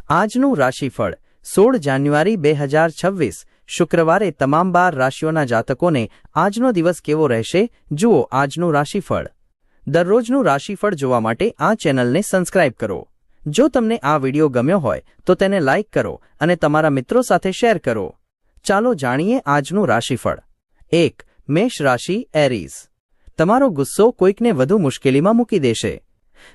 આજનું રાશિફળ 16 જાન્યુઆરી 2026 શુક્રવારે તમામ 12 રાશિઓના જાતકોને આજનો દિવસ કેવો રહેશે જુઓ આજનું રાશિફળ। દરરોજનું રાશિફળ જોવા માટે આ ચેનલને સબસ્ક્રાઇબ કરો। જો તમને આ વિડિયો ગમ્યો હોય તો તેને લાઇક કરો અને તમારા મિત્રો સાથે શેર કરો। ચાલો જાણીએ આજનું રાશિફળ। 1. મેષ રાશિ એરીઝ। તમારો ગુસ્સો કોઈકને વધુ મુશ્કેલીમાં મૂકી દેશે।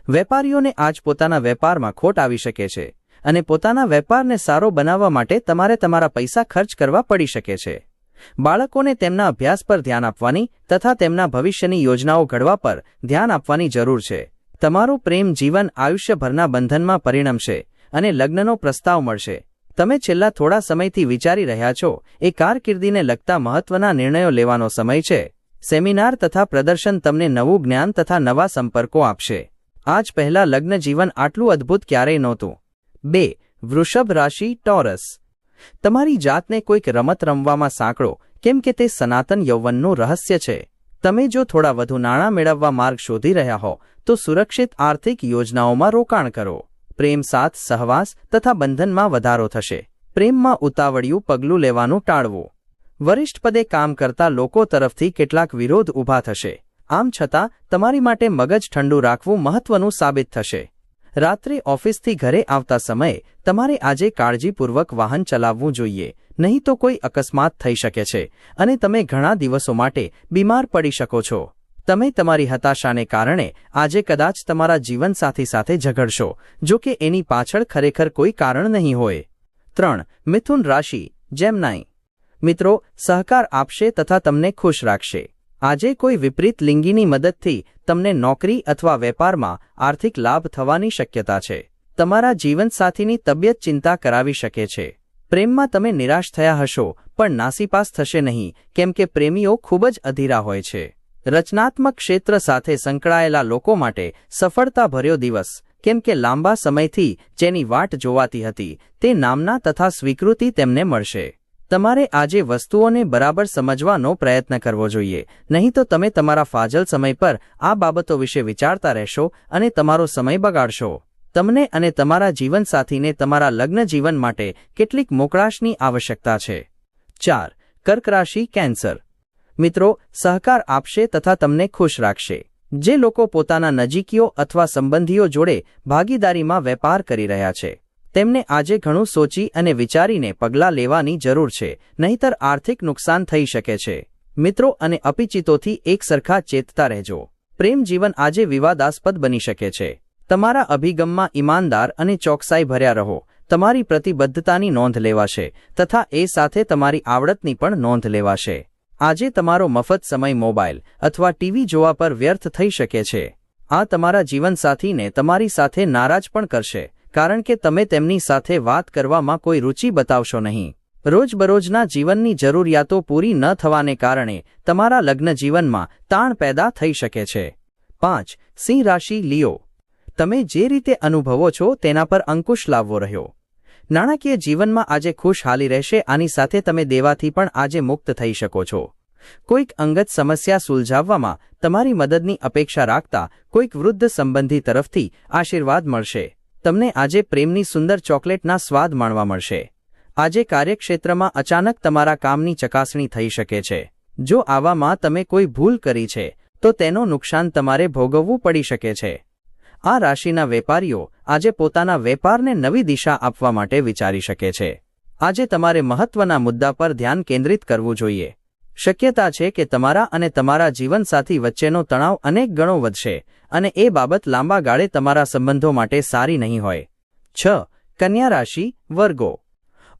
વેપારીઓને આજ પોતાના વેપારમાં ખોટ આવી શકે છે અને પોતાના વેપારને સારો બનાવવા માટે તમારે તમારા પૈસા ખર્ચ કરવા પડી શકે છે। બાળકોને તેમના અભ્યાસ પર ધ્યાન આપવાની તથા તેમના ભવિષ્યની યોજનાઓ ઘડવા પર ધ્યાન આપવાની જરૂર છે। તમારું પ્રેમ જીવન આયુષ્યભરના બંધનમાં પરિણમશે અને લગ્નનો પ્રસ્તાવ મળશે। તમે છેલ્લા થોડા સમયથી વિચારી રહ્યા છો એ કારકિર્દીને લગતા મહત્વના નિર્ણયો લેવાનો સમય છે। સેમિનાર તથા પ્રદર્શન તમને નવું જ્ઞાન તથા નવા સંપર્કો આપશે। આજ પહેલા લગ્ન જીવન આટલું અદ્ભુત ક્યારેય નહોતું। 2. વૃષભ રાશિ ટોરસ। તમારી જાતને કોઈક રમત રમવામાં સાંકળો કેમ કે તે સનાતન યૌવનનું રહસ્ય છે। તમે જો થોડા વધુ નાણાં મેળવવા માર્ગ શોધી રહ્યા હો તો સુરક્ષિત આર્થિક યોજનાઓમાં રોકાણ કરો। પ્રેમ સાથ સહવાસ તથા બંધનમાં વધારો થશે। પ્રેમમાં ઉતાવળિયું પગલું લેવાનું ટાળવું। વરિષ્ઠ પદે કામ કરતા લોકો તરફથી કેટલાક વિરોધ ઊભા થશે। આમ છતાં તમારી માટે મગજ ઠંડુ રાખવું મહત્વનું સાબિત થશે। રાત્રે ઓફિસથી ઘરે આવતા સમયે તમારે આજે કાળજીપૂર્વક વાહન ચલાવવું જોઈએ, નહીં તો કોઈ અકસ્માત થઈ શકે છે અને તમે ઘણા દિવસો માટે બીમાર પડી શકો છો। તમે તમારી હતાશાને કારણે આજે કદાચ તમારા જીવનસાથી સાથે ઝઘડશો, જો કે એની પાછળ ખરેખર કોઈ કારણ નહીં હોય। 3. મિથુન રાશિ જેમનાઈ। મિત્રો સહકાર આપશે તથા તમને ખુશ રાખશે। આજે કોઈ વિપરીત લિંગીની મદદથી તમને નોકરી અથવા વેપારમાં આર્થિક લાભ થવાની શક્યતા છે। તમારા જીવનસાથીની તબિયત ચિંતા કરાવી શકે છે। પ્રેમમાં તમે નિરાશ થયા હશો પણ નાસીપાસ થશે નહીં કેમ કે પ્રેમીઓ ખૂબ જ અધીરા હોય છે। રચનાત્મક ક્ષેત્ર સાથે સંકળાયેલા લોકો માટે સફળતાભર્યો દિવસ, કેમ કે લાંબા સમયથી જેની વાટ જોવાતી હતી તે નામના તથા સ્વીકૃતિ તેમને મળશે। તમારે આજે વસ્તુઓને બરાબર સમજવાનો પ્રયત્ન કરવો જોઈએ, નહીં તો તમે તમારા ફાજલ સમય પર આ બાબતો વિશે વિચારતા રહેશો અને તમારો સમય બગાડશો। તમને અને તમારા જીવનસાથીને તમારા લગ્ન જીવન માટે કેટલીક મોકળાશની આવશ્યકતા છે। 4. કર્ક રાશિ કેન્સર। મિત્રો સહકાર આપશે તથા તમને ખુશ રાખશે। જે લોકો પોતાના નજીકીઓ અથવા સંબંધીઓ જોડે ભાગીદારીમાં વેપાર કરી રહ્યા છે તેમને આજે ઘણું સોચી અને વિચારીને પગલાં લેવાની જરૂર છે, નહીંતર આર્થિક નુકસાન થઈ શકે છે। મિત્રો અને અપિચિતોથી એકસરખા ચેતતા રહેજો। પ્રેમ જીવન આજે વિવાદાસ્પદ બની શકે છે। તમારા અભિગમમાં ઈમાનદાર અને ચોકસાઈ ભર્યા રહો। તમારી પ્રતિબદ્ધતાની નોંધ લેવાશે તથા એ સાથે તમારી આવડતની પણ નોંધ લેવાશે। આજે તમારો મફત સમય મોબાઈલ અથવા ટીવી જોવા પર વ્યર્થ થઈ શકે છે। આ તમારા જીવનસાથીને તમારી સાથે નારાજ પણ કરશે કારણ કે તમે તેમની સાથે વાત કરવામાં કોઈ રુચિ બતાવશો નહીં। રોજબરોજના જીવનની જરૂરિયાતો પૂરી ન થવાને કારણે તમારા લગ્ન જીવનમાં તાણ પેદા થઈ શકે છે। 5. સિંહ રાશિ લિયો। તમે જે રીતે અનુભવો છો તેના પર અંકુશ લાવવો રહ્યો। નાણાકીય જીવનમાં આજે ખુશહાલી રહેશે। આની સાથે તમે દેવાથી પણ આજે મુક્ત થઈ શકો છો। કોઈક અંગત સમસ્યા સુલઝાવવામાં તમારી મદદની અપેક્ષા રાખતા કોઈક વૃદ્ધ સંબંધી તરફથી આશીર્વાદ મળશે। તમને આજે પ્રેમની સુંદર ચોકલેટના સ્વાદ માણવા મળશે। આજે કાર્યક્ષેત્રમાં અચાનક તમારા કામની ચકાસણી થઈ શકે છે। જો આવામાં તમે કોઈ ભૂલ કરી છે તો તેનું નુકસાન તમારે ભોગવવું પડી શકે છે। આ રાશિના વેપારીઓ આજે પોતાના વેપારને નવી દિશા આપવા માટે વિચારી શકે છે। આજે તમારે મહત્વના મુદ્દા પર ધ્યાન કેન્દ્રિત કરવું જોઈએ। શક્યતા છે કે તમારા અને તમારા જીવનસાથી વચ્ચેનો તણાવ અનેક ગણો વધશે અને એ બાબત લાંબા ગાળે તમારા સંબંધો માટે સારી નહીં હોય। 6. કન્યા રાશિ વર્ગો।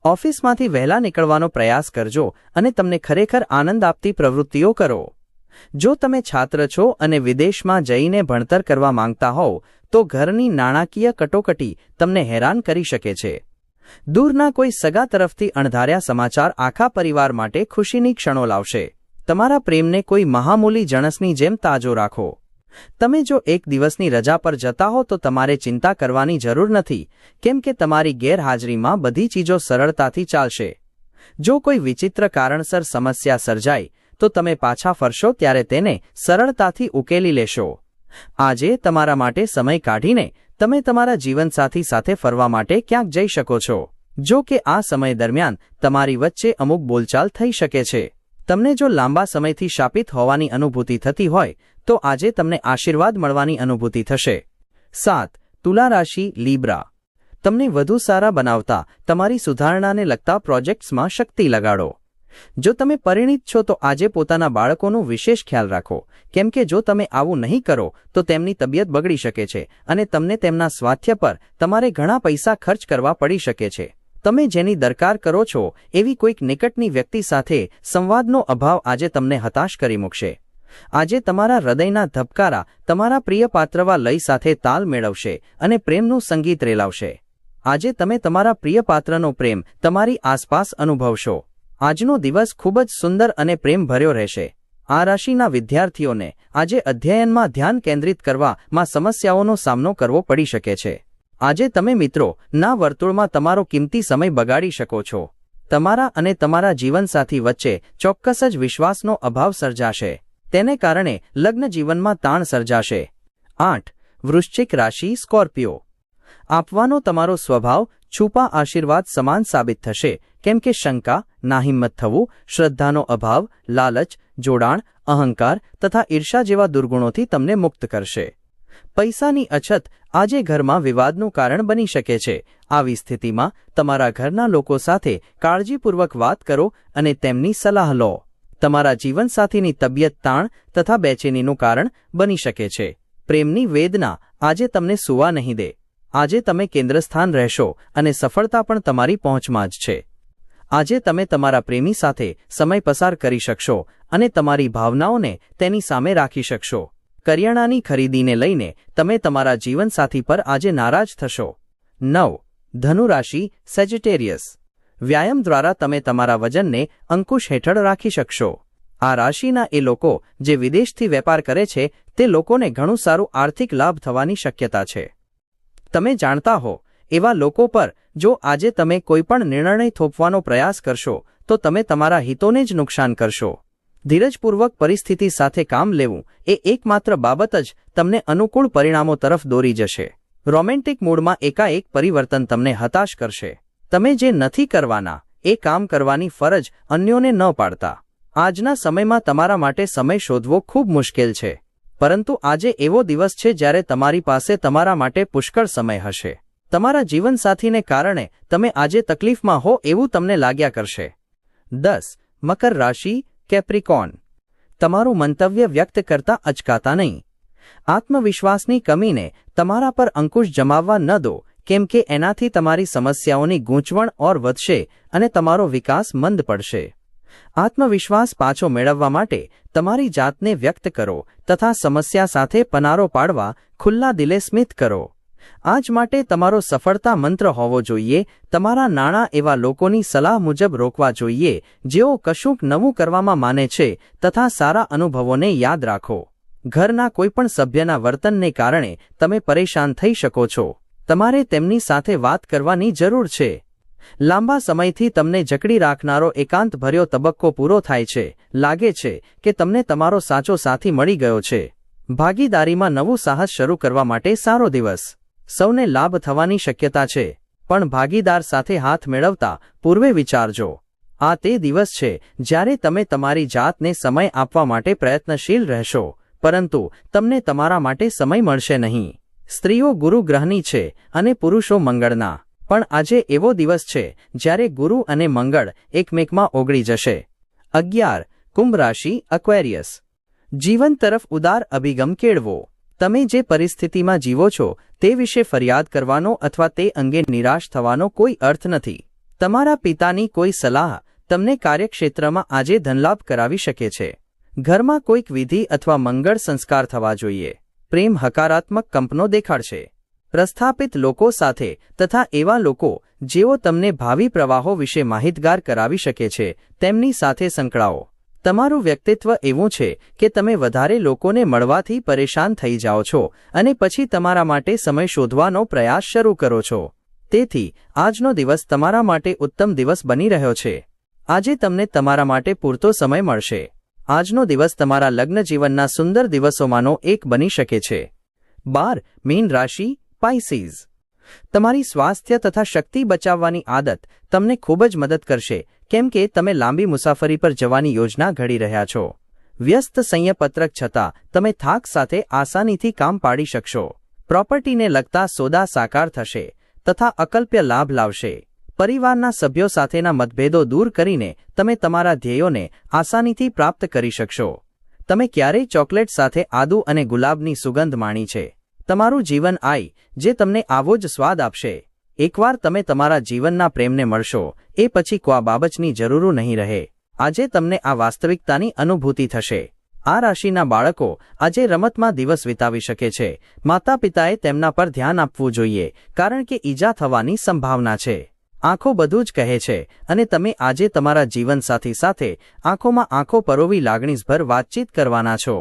ઓફિસમાંથી વહેલા નીકળવાનો પ્રયાસ કરજો અને તમને ખરેખર આનંદ આપતી પ્રવૃત્તિઓ કરો। જો તમે છાત્ર છો અને વિદેશમાં જઈને ભણતર કરવા માંગતા હોવ તો ઘરની નાણાકીય કટોકટી તમને હેરાન કરી શકે છે। દૂરના કોઈ સગા તરફથી અણધાર્યા સમાચાર આખા પરિવાર માટે ખુશીની ક્ષણો લાવશે। તમારા પ્રેમને કોઈ મહામૂલી જણસની જેમ તાજો રાખો। તમે જો એક દિવસની રજા પર જતા હો તો તમારે ચિંતા કરવાની જરૂર નથી કેમ કે તમારી ગેરહાજરીમાં બધી ચીજો સરળતાથી ચાલશે। જો કોઈ વિચિત્ર કારણસર સમસ્યા સર્જાય તો તમે પાછા ફરશો ત્યારે તેને સરળતાથી ઉકેલી લેશો। આજે તમારા માટે સમય કાઢીને તમે તમારા જીવનસાથી સાથે ફરવા માટે ક્યાંક જઈ શકો છો. જો કે આ સમય દરમિયાન તમારી વચ્ચે અમુક બોલચાલ થઈ શકે છે. તમને જો લાંબા સમયથી શાપિત હોવાની અનુભૂતિ થતી હોય તો આજે તમને આશીર્વાદ મળવાની અનુભૂતિ થશે. 7. તુલા રાશિ લીબ્રા. તમને વધુ સારા બનાવતા તમારી સુધારણાને લગતા પ્રોજેક્ટ્સમાં શક્તિ લગાડો. જો તમે પરિણીત છો તો આજે પોતાના બાળકોનું વિશેષ ખ્યાલ રાખો, કેમ કે જો તમે આવું નહીં કરો તો તેમની તબિયત બગડી શકે છે અને તમને તેમના સ્વાસ્થ્ય પર તમારે ઘણા પૈસા ખર્ચ કરવા પડી શકે છે. તમે જેની દરકાર કરો છો એવી કોઈક નિકટની વ્યક્તિ સાથે સંવાદનો અભાવ આજે તમને હતાશ કરી મૂકશે. આજે તમારા હૃદયના ધબકારા તમારા પ્રિય પાત્રવા લય સાથે તાલ મેળવશે અને પ્રેમનું સંગીત રેલાવશે. આજે તમે તમારા પ્રિય પાત્રનો પ્રેમ તમારી આસપાસ અનુભવશો. આજનો દિવસ ખૂબ જ સુંદર અને પ્રેમભર્યો રહેશે. આ રાશિના વિદ્યાર્થીઓને આજે અધ્યયનમાં ધ્યાન કેન્દ્રિત કરવામાં સમસ્યાઓનો સામનો કરવો પડી શકે છે. આજે તમે મિત્રોના વર્તુળમાં તમારો કિંમતી સમય બગાડી શકો છો. તમારા અને તમારા જીવનસાથી વચ્ચે ચોક્કસ જ વિશ્વાસનો અભાવ સર્જાશે. તેને કારણે લગ્ન જીવનમાં તાણ સર્જાશે. 8. વૃશ્ચિક રાશિ સ્કોર્પિયો. આપવાનો તમારો સ્વભાવ છુપા આશીર્વાદ સમાન સાબિત થશે, કેમ કે શંકા, નાહિંમત થવું, શ્રદ્ધાનો અભાવ, લાલચ, જોડાણ, અહંકાર તથા ઈર્ષા જેવા દુર્ગુણોથી તમને મુક્ત કરશે. પૈસાની અછત આજે ઘરમાં વિવાદનું કારણ બની શકે છે. આવી સ્થિતિમાં તમારા ઘરના લોકો સાથે કાળજીપૂર્વક વાત કરો અને તેમની સલાહ લો. તમારા જીવનસાથીની તબિયત તાણ તથા બેચેનીનું કારણ બની શકે છે. પ્રેમની વેદના આજે તમને સૂવા નહીં દે. આજે તમે કેન્દ્રસ્થાન રહેશો અને સફળતા પણ તમારી પહોંચમાં જ છે. આજે તમે તમારા પ્રેમી સાથે સમય પસાર કરી શકશો અને તમારી ભાવનાઓને તેની સામે રાખી શકશો. કરિયાણાની ખરીદીને લઈને તમે તમારા જીવનસાથી પર આજે નારાજ થશો. 9. ધનુ રાશિ સેજિટેરિયસ. વ્યાયામ દ્વારા તમે તમારા વજનને અંકુશ હેઠળ રાખી શકશો. આ રાશિના એ લોકો જે વિદેશથી વેપાર કરે છે તે લોકોને ઘણું સારું આર્થિક લાભ થવાની શક્યતા છે. તમે જાણતા હો એવા લોકો પર જો આજે તમે કોઈપણ નિર્ણય થોપવાનો પ્રયાસ કરશો તો તમે તમારા હિતોને જ નુકસાન કરશો. ધીરજપૂર્વક પરિસ્થિતિ સાથે કામ લેવું એ એકમાત્ર બાબત જ તમને અનુકૂળ પરિણામો તરફ દોરી જશે. રોમેન્ટિક મૂડમાં એકાએક પરિવર્તન તમને હતાશ કરશે. તમે જે નથી કરવાના એ કામ કરવાની ફરજ અન્યોને ન પાડતા. આજના સમયમાં તમારા માટે સમય શોધવો ખૂબ મુશ્કેલ છે, પરંતુ આજે એવો દિવસ છે જ્યારે તમારી પાસે તમારા માટે પુષ્કળ સમય હશે. તમારા જીવનસાથીને કારણે તમે આજે તકલીફમાં હો એવું તમને લાગ્યા કરશે. 10. મકર રાશિ કેપ્રિકોર્ન. તમારું મંતવ્ય વ્યક્ત કરતા અચકાતા નહીં. આત્મવિશ્વાસની કમીને તમારા પર અંકુશ જમાવવા ન દો, કેમ કે એનાથી તમારી સમસ્યાઓની ગૂંચવણ ઓર વધશે અને તમારો વિકાસ મંદ પડશે. આત્મવિશ્વાસ પાછો મેળવવા માટે તમારી જાતને વ્યક્ત કરો તથા સમસ્યા સાથે પનારો પાડવા ખુલ્લા દિલે સ્મિત કરો. આજ માટે તમારો સફળતા મંત્ર હોવો જોઈએ તમારા નાણાં એવા લોકોની સલાહ મુજબ રોકવા જોઈએ જેઓ કશુંક નવું કરવામાં માને છે તથા સારા અનુભવોને યાદ રાખો. ઘરના કોઈપણ સભ્યના વર્તનને કારણે તમે પરેશાન થઈ શકો છો. તમારે તેમની સાથે વાત કરવાની જરૂર છે. લાંબા સમયથી તમને જકડી રાખનારો એકાંતભર્યો તબક્કો પૂરો થાય છે. લાગે છે કે તમને તમારો સાચો સાથી મળી ગયો છે. ભાગીદારીમાં નવું સાહસ શરૂ કરવા માટે સારો દિવસ. સૌને લાભ થવાની શક્યતા છે, પણ ભાગીદાર સાથે હાથ મેળવતા પૂર્વે વિચારજો. આ તે દિવસ છે જ્યારે તમે તમારી જાતને સમય આપવા માટે પ્રયત્નશીલ રહેશો, પરંતુ તમને તમારા માટે સમય મળશે નહીં. સ્ત્રીઓ ગુરુ ગ્રહની છે અને પુરુષો મંગળના, પણ આજે એવો દિવસ છે જ્યારે ગુરુ અને મંગળ એકમેકમાં ઓગળી જશે. 11. કુંભ રાશિ એક્વેરિયસ. જીવન તરફ ઉદાર અભિગમ કેળવો. તમે જે પરિસ્થિતિમાં જીવો છો તે વિશે ફરિયાદ કરવાનો અથવા તે અંગે નિરાશ થવાનો કોઈ અર્થ નથી. તમારા પિતાની કોઈ સલાહ તમને કાર્યક્ષેત્રમાં આજે ધનલાભ કરાવી શકે છે. ઘરમાં કોઈક વિધિ અથવા મંગળ સંસ્કાર થવા જોઈએ. પ્રેમ હકારાત્મક કંપનો દેખાડશે. પ્રસ્થાપિત લોકો સાથે તથા એવા લોકો જેઓ તમને ભાવિ પ્રવાહો વિશે માહિતગાર કરાવી શકે છે તેમની સાથે સંકળાઓ. તમારું વ્યક્તિત્વ એવું છે કે તમે વધારે લોકોને મળવાથી પરેશાન થઈ જાઓ છો અને પછી તમારા માટે સમય શોધવાનો પ્રયાસ શરૂ કરો છો. તેથી આજનો દિવસ તમારા માટે ઉત્તમ દિવસ બની રહ્યો છે. આજે તમને તમારા માટે પૂરતો સમય મળશે. આજનો દિવસ તમારા લગ્ન જીવનના સુંદર દિવસોમાંનો એક બની શકે છે. 12. મીન રાશિ સ્પાઇસીઝ તમારી સ્વાસ્થ્ય તથા શક્તિ બચાવવાની આદત તમને ખૂબ જ મદદ કરશે કેમ કે તમે લાંબી મુસાફરી પર જવાની યોજના ઘડી રહ્યા છો વ્યસ્ત સંયપત્રક છતાં તમે થાક સાથે આસાનીથી કામ પાડી શકશો પ્રોપર્ટીને લગતા સોદા સાકાર થશે તથા અકલ્પ્ય લાભ લાવશે પરિવારના સભ્યો સાથેના મતભેદો દૂર કરીને તમે તમારા ધ્યેયોને આસાનીથી પ્રાપ્ત કરી શકશો તમે ક્યારેય ચોકલેટ સાથે આદુ અને ગુલાબની સુગંધ માણી છે તમારું જીવન આઈ જે તમને આવો જ સ્વાદ આપશે એકવાર તમે તમારા જીવનના પ્રેમને મળશો એ પછી કોઈ બાબતની જરૂર નહીં રહે આજે તમને આ વાસ્તવિકતાની અનુભૂતિ થશે આ રાશિના બાળકો આજે રમતમાં દિવસ વિતાવી શકે છે માતા પિતાએ તેમના પર ધ્યાન આપવું જોઈએ કારણ કે ઈજા થવાની સંભાવના છે આંખો બધું જ કહે છે અને તમે આજે તમારા જીવનસાથી સાથે આંખોમાં આંખો પરોવી લાગણીસભર વાતચીત કરવાના છો